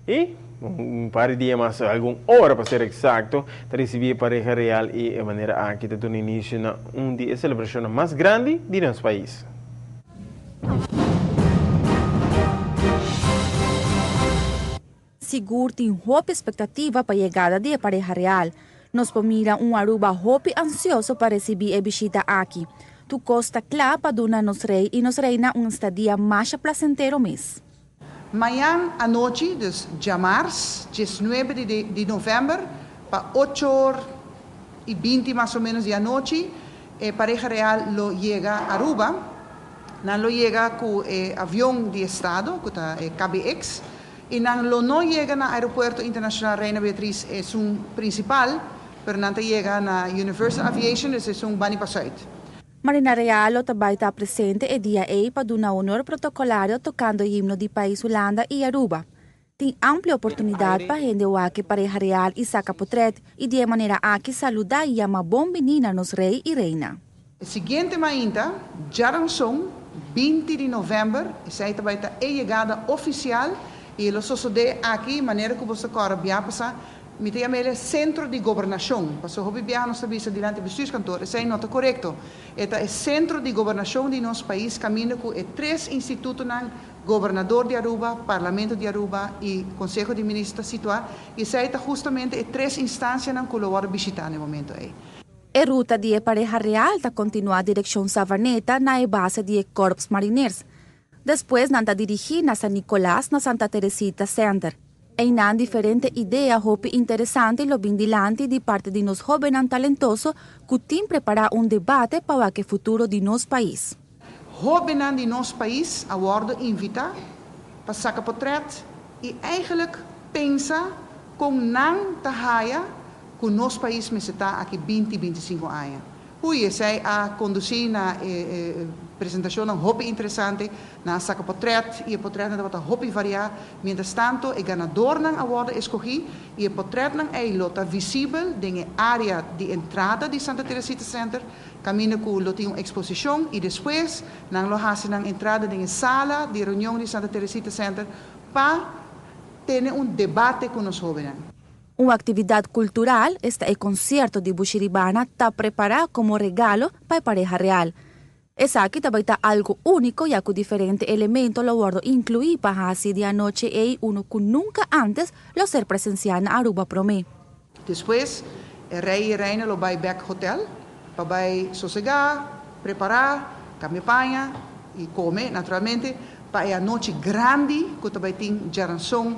Y un par de días más, alguna hora para ser exacto, recibí pareja real y de manera aquí te un inicio de un día de celebración más grande de nuestro país. Seguro tem hope expectativa para a chegada de pareja real. Nós mira Aruba hope ansioso para receber a visita aqui. Tu costa claro para donar nos rei e nos reina estadia mais placentero mês. Amanhã à noite, dus Jamars, 19 de novembro, para 8h20 mais ou menos da noite, a pareja real lo chega a Aruba. Não lo chega com avião de estado, com a KBX. E não chega no aeroporto internacional Reina Beatriz, é principal, mas não chega na Universal Aviation, é bani passaid. Marina Real também está presente e dia A para dar honor protocolario tocando o himno do país Holanda e Aruba. Tem ampla oportunidade para gente que pareja real e saca portret e de maneira aqui saludar e uma bom menina nos rei e reina. A seguinte mainta, Jaransong, 20 de novembro, essa também está a chegada oficial. E lo sucede aqui, maneira que você corre passa, me tem a centro de governação. Passou o biar não sabia se diante do bestuurskantoor, isso é nota correto. Este é centro de governação de nosso país, caminha com três institutos, governador de Aruba, parlamento de Aruba e conselho de ministros situado. E isso é justamente três instâncias que eu vou visitar no momento aí. A ruta de pareja real está continua a direção Savaneta na base de Corps Mariners. Depois, nanta dirigir na San Nicolás, na Santa Teresita Center. E nan diferente ideia hope interessante lo bindilante de parte de nos jovens talentosos que tem preparar debate para o futuro de nosso país. Jovens de nosso país a worden invita para sacar portret e eigenlijk pensa com não tahaya que nosso país me está aqui 20-25 anos. Hoe zij a conduzir na apresentação um hobby interessante, na saca portret, e o portret não é hobby variar. Mientras tanto, o ganador não award escolhi, e o portret não é lota visível na área de entrada de Santa Teresita Center, caminho com lotinho uma exposição, e depois, não lo hace na entrada na sala de reunião de Santa Teresita Center, para ter debate com os jovens. Uma atividade cultural, este concerto de Buxiribana está preparado como regalo para a pareja real. Essa aqui também está algo único, já que diferentes elementos lo guardo incluir para assim de noite e uno que nunca antes lo ser presencial na Aruba Promé. Depois, o rei e reina lo vai back hotel, para sossegar, preparar, campanha e comer, naturalmente, para a noite grande, que também tem Jaransong,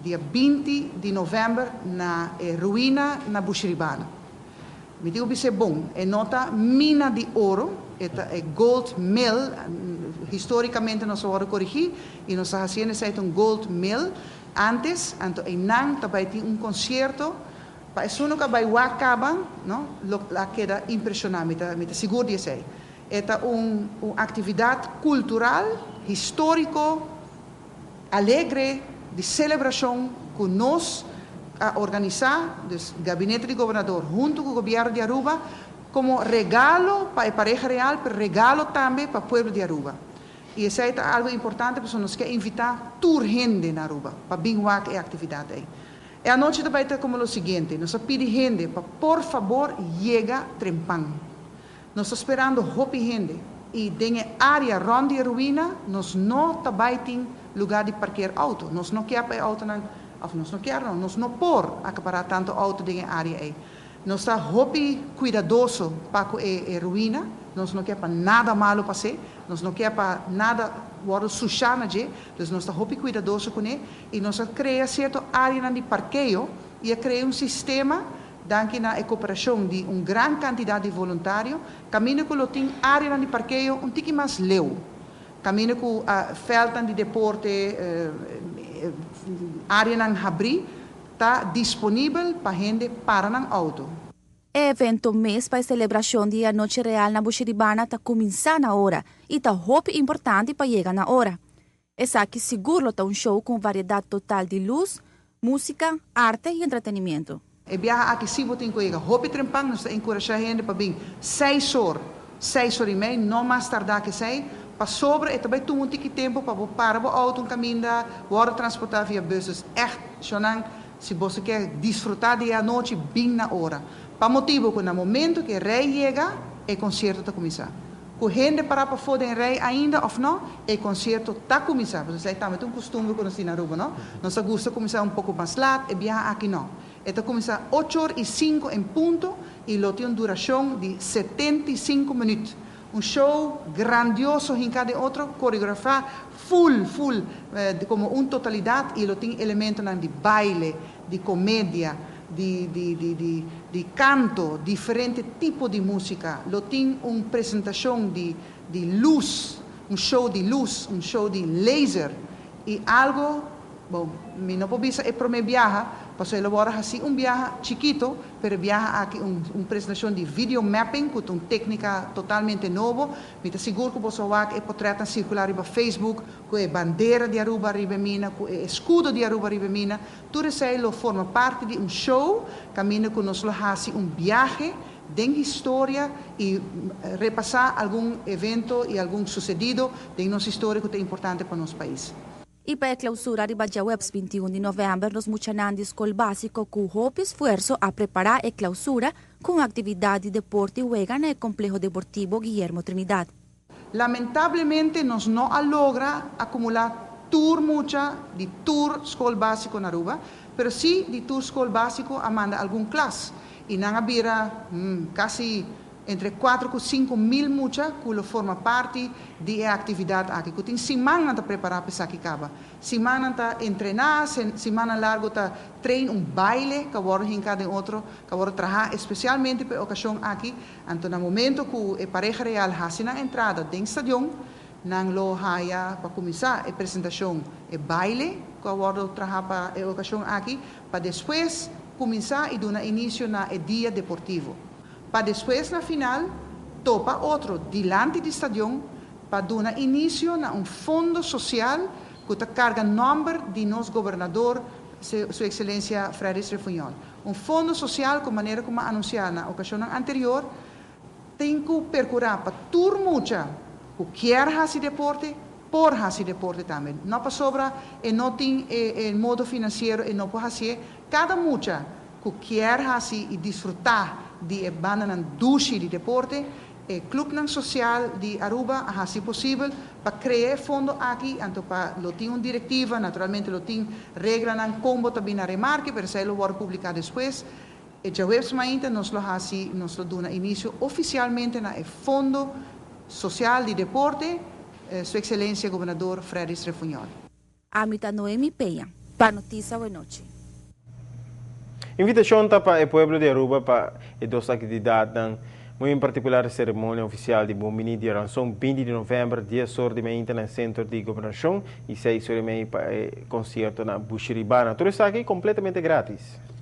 dia 20 de novembro, na ruína na Buxiribana. Me digo que é bom, é nota mina de ouro, é gold mill, historicamente nós vamos corrigir, e nós fazemos gold mill. Antes, então, também tem concerto, para isso nunca vai acabar, não? Lá queda impressionante, me seguro de ser. É uma atividade cultural, histórico, alegre, de celebração que nós a organizar, o gabinete de governador, junto com o governo de Aruba, como regalo para a pareja real, mas regalo também para o povo de Aruba. E isso é algo importante, porque nós queremos invitar toda gente na Aruba, para vir a atividade aí. E a noite também é como o seguinte, nós pedimos gente para, por favor, chegar trempang. Nós estamos esperando hope gente. E na área ronda a ruína, nós não também temos lugar de parquear auto. Nós não queremos auto, nós não por acaparar tanto auto na área aí. Nós está hobby cuidadoso para a ruína. Nós não queremos nada malo passar. Nós não queremos nada sujar na gente. Então nós está hobby cuidadoso com ele. E nós criamos certa área de parqueio e criamos sistema danke na cooperação de uma grande quantidade de voluntários, caminho que tem área de parqueio um pouco mais leu. Caminho com a velden de deporte, área de abrir, está disponível para gente para no auto. Evento mês para a celebração de Noite Real na Buxiribana está começando na hora e está muito importante para chegar na hora. Essa aqui seguro está show com variedade total de luz, música, arte e entretenimento. E viaja aqui se você tem que hobby trempang, nós encorajamos a gente para vir 6 horas e meia, não mais tardar que 6, para sobre e também tomar um pouco de tempo para parar o auto, caminhar, worden transportar via buses, echt se você quer desfrutar da noite bem na hora. Para motivo que no momento que o rei chega, o concerto está começando. Com gente para fora em rei ainda ou não, o concerto está começando. Você está com um costume que nós temos na Aruba, não? Nós gostamos de começar pouco mais tarde e viajar aqui não. Está começando 8h05 em ponto e lo tem uma duração de 75 minutos. Um show grandioso em cada outro, coreografado, full, como uma totalidade, e lo tem elementos de baile, de comédia, de canto, diferente tipo de música. Lo tem uma apresentação de luz, um show de luz, um show de laser, e algo, bom, mi não posso dizer para mim viajar, para elaborar assim viaje chiquito, pero viaja aqui uma apresentação de video mapping, com uma técnica totalmente nova. Me está seguro que você vai ver portretos circular para Facebook, com a bandeira de Aruba Ribemina, com o escudo de Aruba Ribemina. Tudo isso forma parte de um show, caminho que nós fazemos viaje de história e repassar algum evento e algum sucedido de nossa história que é importante para nosso país. Y para clausura de Webs 21 de novembro, nos muchanan de escola básico con hope esfuerzo a preparar la clausura con actividad de deporte y juega en el complejo deportivo Guillermo Trinidad. Lamentablemente nos no logra acumular mucha de tour escola básico en Aruba, pero sí de tour escola básico amanda algún clase. Y nada había casi entre 4 e 5 mil muchas que forma parte da atividade aqui. Que tem semana para preparar para que acaba. Semana para treinar, semana larga para treinar baile, que agora em cada outro, que agora trabalhar especialmente para a ocasião aqui. Então, no momento que a pareja real faz a entrada dentro do estádio, não lo haya para começar a apresentação e baile, que agora trabalhar para a ocasião aqui, para depois começar e dar início no dia deportivo. Para depois, na final, topa outro, diante do estádio, para dar início a um fundo social que carga o nome de nosso governador, Sua Excelência Frederic Refunhol. Um fundo social, com maneira como anunciado na ocasião anterior, tem que percorrer para todo mundo que quer fazer deporte, por fazer deporte também. Não para sobra e não tem o modo financeiro e não pode fazer. Cada mucha que quer fazer e desfrutar de banda duche de deporte, o clube social de Aruba a se possível para criar fundo aqui, então para lo tem uma diretiva, naturalmente lo tem regra não como também na remarque, pero se lo vai publicar depois. E já vemos ainda nós lo hasi, nós lo dona início oficialmente na fundo social de deporte, Sua Excelência Governador Frederic Refunhol. Amita Noemi Peña, para Notícia Boa Noite. Invitação para o povo de Aruba para duas atividades, muito em particular a cerimônia oficial de Bombini de Ranção, 20 de novembro, dia sorteamento no Centro de Governação e 6 horas para o concerto na Buxiribana. Tudo isso aqui completamente grátis.